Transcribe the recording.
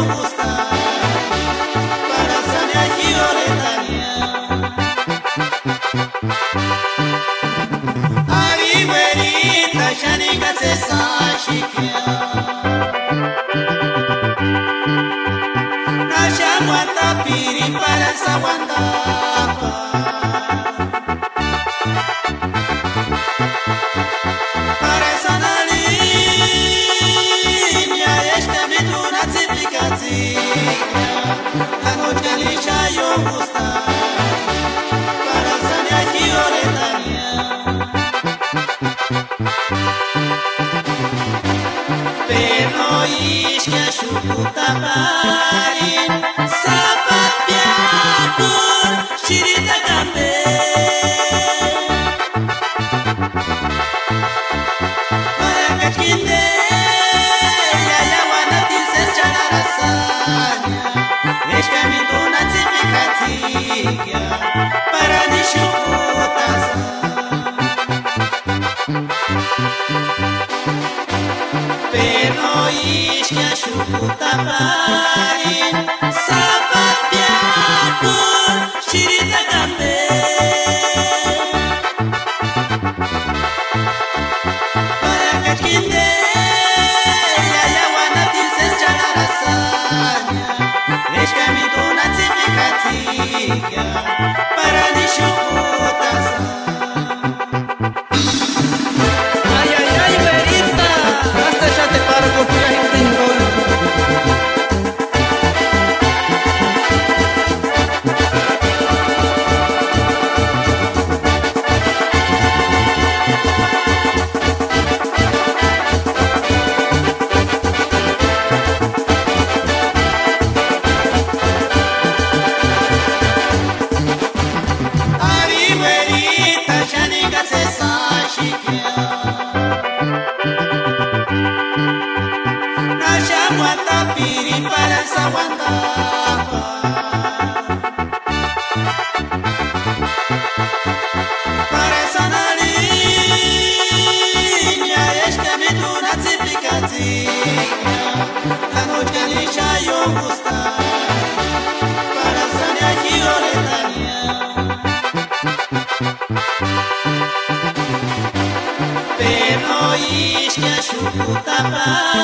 gustar para sanar Gioletaria. Ariwerita shanika se sashikia. Nashamwata piri para sawandapa. Para sanalinia este mituna tsiplikatsikia. Anochalisha yo gustar para sanar Gioletaria. Pero ishka shukutaparin sapapiakur shirita kambe. Kinde ya wana tilses chanarasanya. Ishka mituna tsipikatsikia para nishukutasa. Pero ishka shukutaparin sapapiakur shirita kambe. Kinde ya wana tilses chanarasanya. Ishka mituna tsipikatsikia para nishukutasa. Ay, ay, ay, güerita, hasta ya te paro con tu gente en gol. Ariwerita shanika se sashikia. Nashamwata piri para sawandapa. Para sanalinia este mituna tsiplikatsikia. Anochalisha yo gustar para sanar Gioletaria. Pero ishka shukutaparin